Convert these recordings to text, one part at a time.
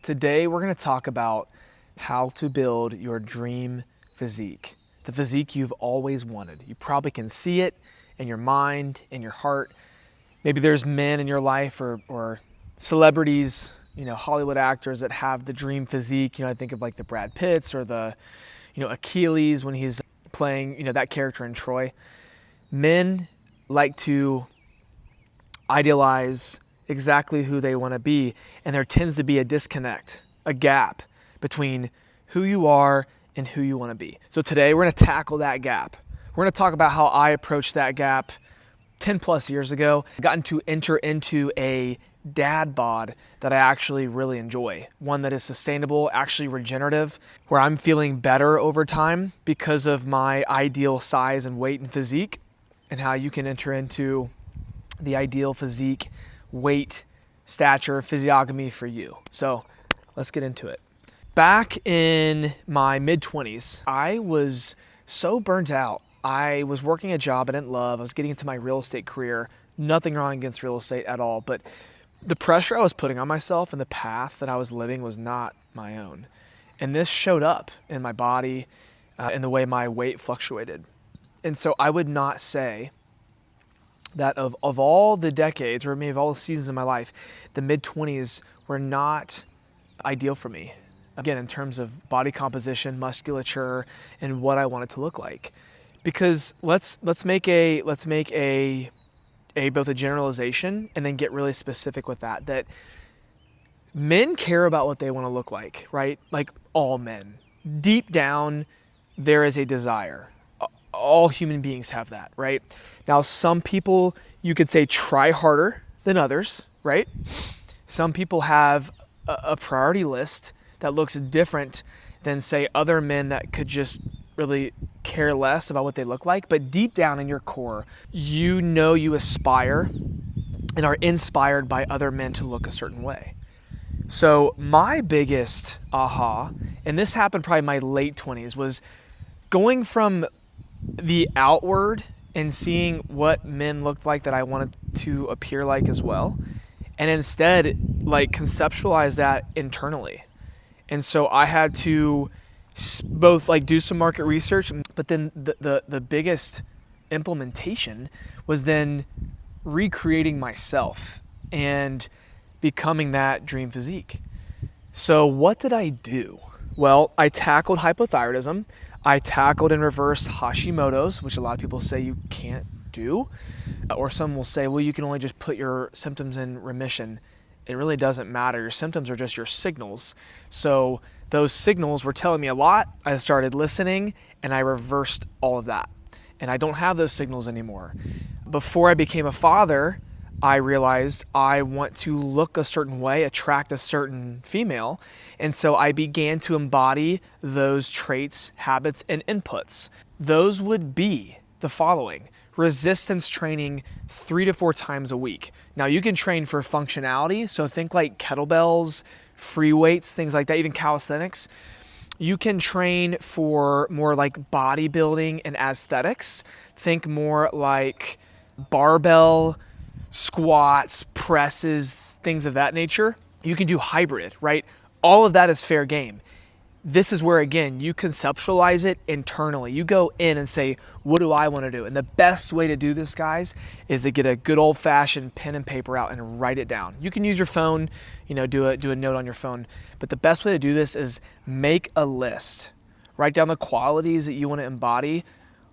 Today we're going to talk about how to build your dream physique, the physique you've always wanted. You probably can see it in your mind, in your heart. Maybe there's men in your life or celebrities, Hollywood actors that have the dream physique. I think of like the Brad Pitts or the, Achilles when he's playing, that character in Troy. Men like to idealize exactly who they want to be, and there tends to be a disconnect, a gap between who you are and who you want to be. So today we're going to tackle that gap. We're going to talk about how I approached that gap 10 plus years ago. I've gotten to enter into a dad bod that I actually really enjoy, one that is sustainable, actually regenerative, where I'm feeling better over time because of my ideal size and weight and physique, and how you can enter into the ideal physique, weight, stature, physiognomy for you. So let's get into it. Back in my mid-20s, I was so burnt out. I was working a job I didn't love. I was getting into my real estate career. Nothing wrong against real estate at all, but the pressure I was putting on myself and the path that I was living was not my own. And this showed up in my body, in the way my weight fluctuated. And so I would not say that of all the decades, or maybe of all the seasons in my life, the mid-20s were not ideal for me. Again, in terms of body composition, musculature, and what I wanted to look like. Because let's make a both a generalization and then get really specific with that men care about what they want to look like, right? Like all men. Deep down, there is a desire. All human beings have that, right? Now, some people, you could say, try harder than others, right? Some people have a priority list that looks different than, say, other men that could just really care less about what they look like. But deep down in your core, you aspire and are inspired by other men to look a certain way. So my biggest aha, and this happened probably in my late 20s, was going from the outward and seeing what men looked like that I wanted to appear like as well, and instead conceptualize that internally. And so I had to both do some market research, but then the biggest implementation was then recreating myself and becoming that dream physique. So what did I do? Well, I tackled hypothyroidism. I tackled and reversed Hashimoto's, which a lot of people say you can't do. Or some will say, well, you can only just put your symptoms in remission. It really doesn't matter. Your symptoms are just your signals. So those signals were telling me a lot. I started listening and I reversed all of that. And I don't have those signals anymore. Before I became a father, I realized I want to look a certain way, attract a certain female. And so I began to embody those traits, habits, and inputs. Those would be the following: resistance training 3 to 4 times a week. Now you can train for functionality. So think like kettlebells, free weights, things like that, even calisthenics. You can train for more like bodybuilding and aesthetics. Think more like barbell, squats, presses, things of that nature. You can do hybrid, right? All of that is fair game. This is where, again, you conceptualize it internally. You go in and say, what do I want to do? And the best way to do this, guys, is to get a good old-fashioned pen and paper out and write it down. You can use your phone, do a note on your phone. But the best way to do this is make a list. Write down the qualities that you want to embody,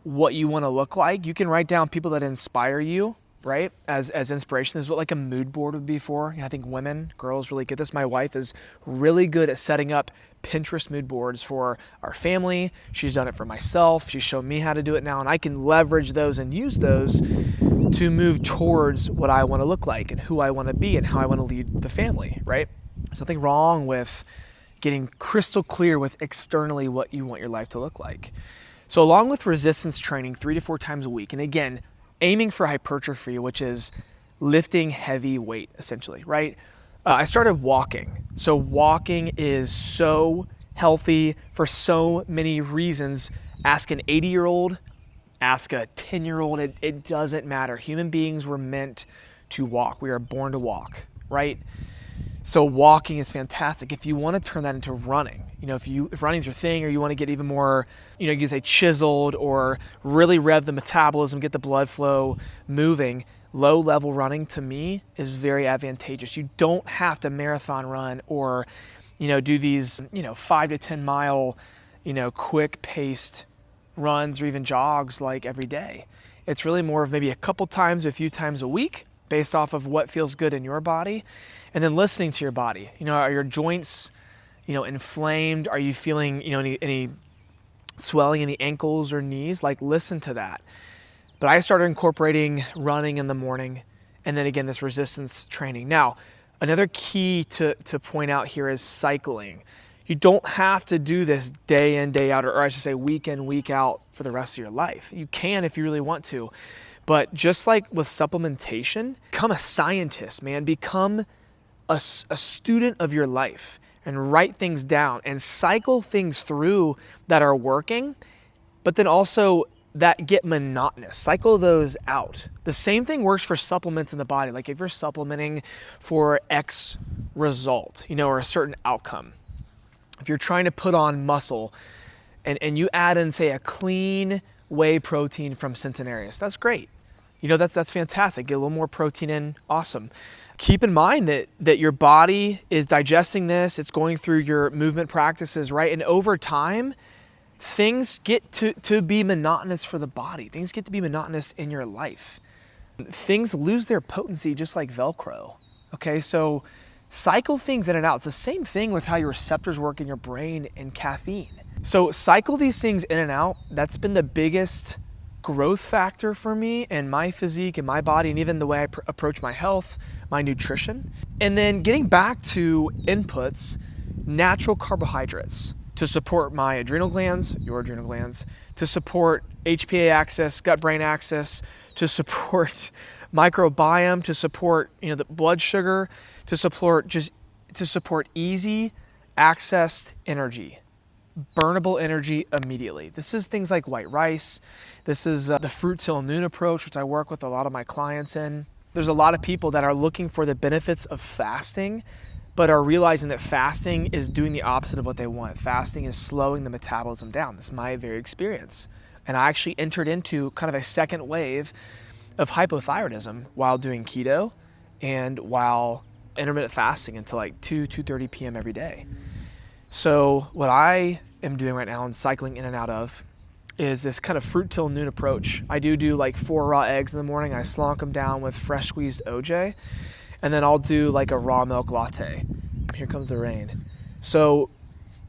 what you want to look like. You can write down people that inspire you, right? As inspiration. This is what a mood board would be for. I think women, girls really get this. My wife is really good at setting up Pinterest mood boards for our family. She's done it for myself. She's shown me how to do it now, and I can leverage those and use those to move towards what I want to look like and who I want to be and how I want to lead the family, right? There's nothing wrong with getting crystal clear with externally what you want your life to look like. So along with resistance training 3 to 4 times a week, and again, aiming for hypertrophy, which is lifting heavy weight, essentially, right? I started walking. So walking is so healthy for so many reasons. Ask an 80-year-old, ask a 10-year-old, it doesn't matter. Human beings were meant to walk. We are born to walk, right? So walking is fantastic. If you want to turn that into running, if running's your thing, or you want to get even more, you can say chiseled, or really rev the metabolism, get the blood flow moving, low level running to me is very advantageous. You don't have to marathon run or, do these, 5 to 10 mile, quick paced runs or even jogs like every day. It's really more of maybe a couple times, a few times a week, based off of what feels good in your body, and then listening to your body. Are your joints, inflamed? Are you feeling, any swelling in the ankles or knees? Like, listen to that. But I started incorporating running in the morning, and then again, this resistance training. Now, another key to point out here is cycling. You don't have to do this day in, day out, or I should say week in, week out for the rest of your life. You can if you really want to. But just like with supplementation, become a scientist, man. Become a student of your life and write things down and cycle things through that are working, but then also that get monotonous. Cycle those out. The same thing works for supplements in the body. Like if you're supplementing for X result, or a certain outcome. If you're trying to put on muscle and you add in, say, a clean whey protein from Centenarius, that's great. That's fantastic. Get a little more protein in, awesome. Keep in mind that your body is digesting this, it's going through your movement practices, right? And over time, things get to be monotonous for the body. Things get to be monotonous in your life. Things lose their potency just like Velcro, okay? So cycle things in and out. It's the same thing with how your receptors work in your brain and caffeine. So cycle these things in and out. That's been the biggest growth factor for me and my physique and my body, and even the way I approach my health, my nutrition. And then getting back to inputs, natural carbohydrates to support my adrenal glands, your adrenal glands, to support HPA axis, gut-brain axis, to support microbiome, to support the blood sugar, to support easy accessed energy, burnable energy immediately. This is things like white rice. This is the fruit till noon approach, which I work with a lot of my clients in. There's a lot of people that are looking for the benefits of fasting, but are realizing that fasting is doing the opposite of what they want. Fasting is slowing the metabolism down. This is my very experience. And I actually entered into kind of a second wave of hypothyroidism while doing keto and while intermittent fasting until like 2:30 p.m. every day. So what I am doing right now and cycling in and out of is this kind of fruit till noon approach. I do like 4 raw eggs in the morning. I slonk them down with fresh squeezed OJ, and then I'll do like a raw milk latte. Here comes the rain. So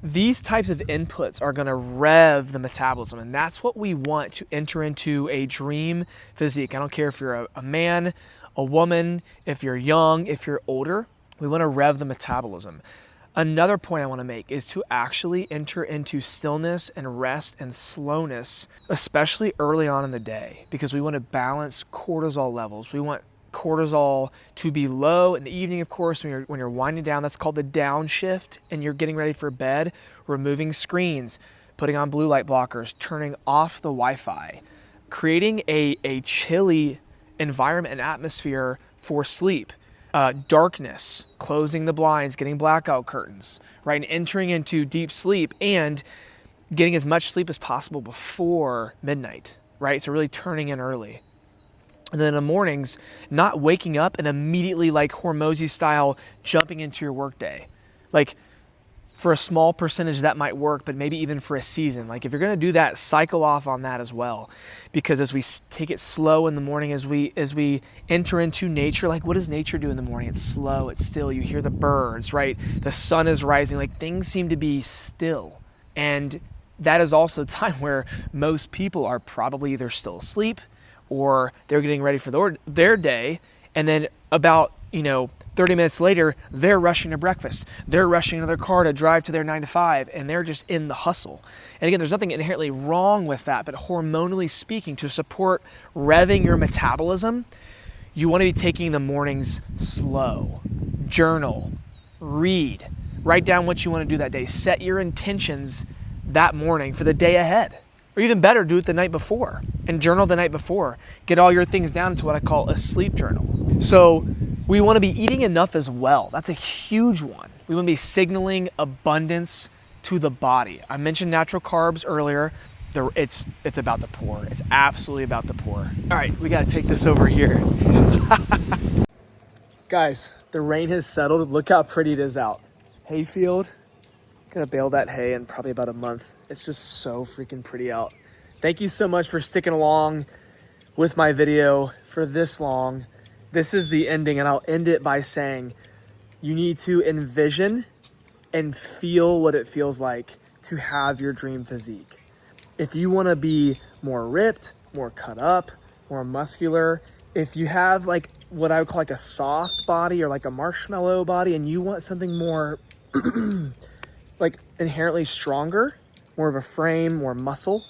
these types of inputs are gonna rev the metabolism, and that's what we want to enter into a dream physique. I don't care if you're a man, a woman, if you're young, if you're older, we wanna rev the metabolism. Another point I want to make is to actually enter into stillness and rest and slowness, especially early on in the day, because we want to balance cortisol levels. We want cortisol to be low in the evening, of course, when you're winding down. That's called the downshift, and you're getting ready for bed, removing screens, putting on blue light blockers, turning off the Wi-Fi, creating a chilly environment and atmosphere for sleep. Darkness, closing the blinds, getting blackout curtains, right? And entering into deep sleep and getting as much sleep as possible before midnight, right? So really turning in early. And then in the mornings, not waking up and immediately like Hormozy style jumping into your workday. Like for a small percentage that might work, but maybe even for a season. Like if you're gonna do that, cycle off on that as well. Because as we take it slow in the morning, as we enter into nature, like what does nature do in the morning? It's slow, it's still, you hear the birds, right? The sun is rising, like things seem to be still. And that is also a time where most people are probably either still asleep or they're getting ready for their day. And then about 30 minutes later, they're rushing to breakfast. They're rushing to their car to drive to their 9 to 5, and they're just in the hustle. And again, there's nothing inherently wrong with that, but hormonally speaking, to support revving your metabolism, you want to be taking the mornings slow. Journal, read, write down what you want to do that day. Set your intentions that morning for the day ahead. Or even better, do it the night before and journal the night before. Get all your things down to what I call a sleep journal. So We want to be eating enough as well. That's a huge one. We want to be signaling abundance to the body. I mentioned natural carbs earlier. It's about to pour. It's absolutely about to pour. All right, we got to take this over here. Guys, the rain has settled. Look how pretty it is out. Hayfield. Gonna bale that hay in probably about a month. It's just so freaking pretty out. Thank you so much for sticking along with my video for this long. This is the ending, and I'll end it by saying you need to envision and feel what it feels like to have your dream physique. If you want to be more ripped, more cut up, more muscular, if you have like what I would call like a soft body or like a marshmallow body, and you want something more like inherently stronger, more of a frame, more muscle,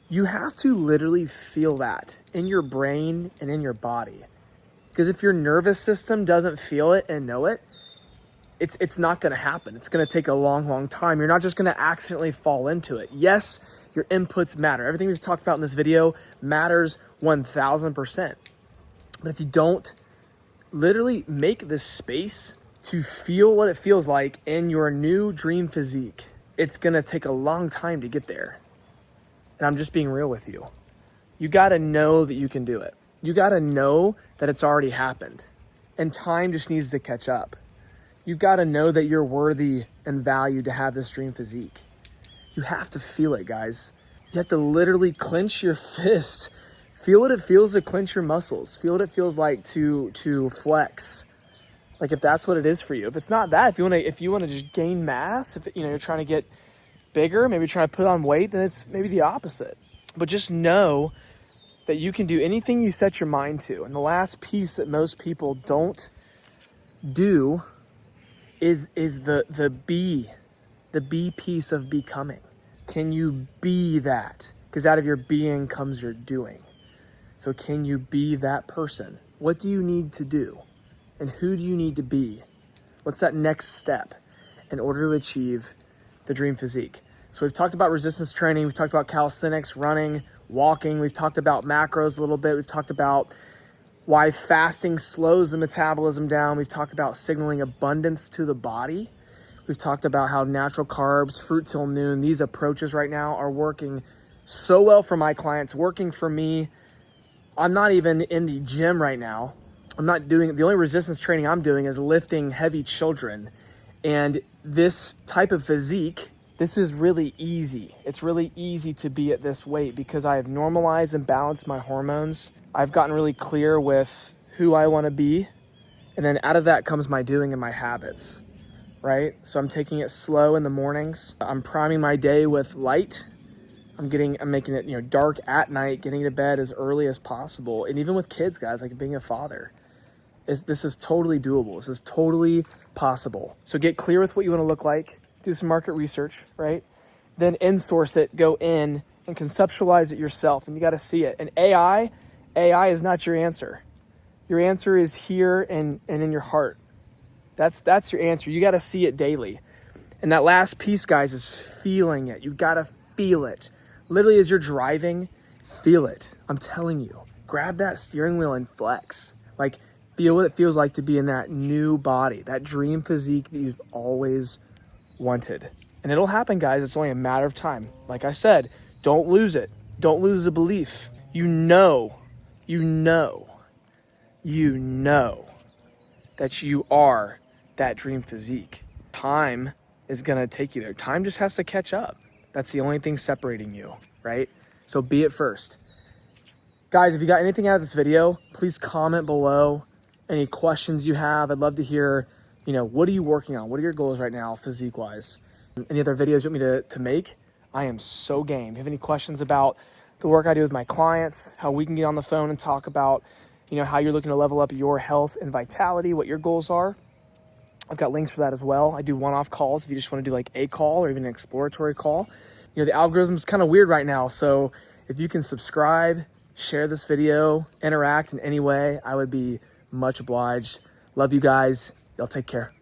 you have to literally feel that in your brain and in your body. Because if your nervous system doesn't feel it and know it, it's not gonna happen. It's gonna take a long, long time. You're not just gonna accidentally fall into it. Yes, your inputs matter. Everything we've talked about in this video matters 1000%. But if you don't literally make this space to feel what it feels like in your new dream physique, it's gonna take a long time to get there. And I'm just being real with you. You gotta know that you can do it. You gotta know that it's already happened. And time just needs to catch up. You've gotta know that you're worthy and valued to have this dream physique. You have to feel it, guys. You have to literally clench your fist. Feel what it feels to clench your muscles. Feel what it feels like to flex. Like if that's what it is for you. If it's not that, if you wanna just gain mass, if you're trying to get bigger, maybe trying to put on weight, then it's maybe the opposite. But just know that you can do anything you set your mind to. And the last piece that most people don't do is the be piece of becoming. Can you be that? Because out of your being comes your doing. So can you be that person? What do you need to do? And who do you need to be? What's that next step in order to achieve the dream physique? So we've talked about resistance training. We've talked about calisthenics, running, walking. We've talked about macros a little bit. We've talked about why fasting slows the metabolism down. We've talked about signaling abundance to the body. We've talked about how natural carbs, fruit till noon, these approaches right now are working so well for my clients, working for me. I'm not even in the gym right now. The only resistance training I'm doing is lifting heavy children. And this type of physique, this is really easy. It's really easy to be at this weight because I have normalized and balanced my hormones. I've gotten really clear with who I want to be. And then out of that comes my doing and my habits, right? So I'm taking it slow in the mornings. I'm priming my day with light. I'm making it, dark at night, getting to bed as early as possible. And even with kids, guys, like being a father, this is totally doable. This is totally possible. So get clear with what you want to look like. Do some market research, right? Then in-source it, go in and conceptualize it yourself. And you got to see it. And AI is not your answer. Your answer is here and in your heart. That's your answer. You got to see it daily. And that last piece, guys, is feeling it. You got to feel it. Literally as you're driving, feel it. I'm telling you, grab that steering wheel and flex. Like feel what it feels like to be in that new body, that dream physique that you've always wanted. And it'll happen, guys. It's only a matter of time. Like I said, don't lose it. Don't lose the belief. You know that you are that dream physique. Time is going to take you there. Time just has to catch up. That's the only thing separating you, right? So be it first. Guys, if you got anything out of this video, please comment below any questions you have. I'd love to hear, what are you working on? What are your goals right now, physique-wise? Any other videos you want me to make? I am so game. If you have any questions about the work I do with my clients, how we can get on the phone and talk about, how you're looking to level up your health and vitality, what your goals are, I've got links for that as well. I do one-off calls if you just want to do like a call or even an exploratory call. The algorithm's kind of weird right now. So if you can subscribe, share this video, interact in any way, I would be much obliged. Love you guys. Y'all take care.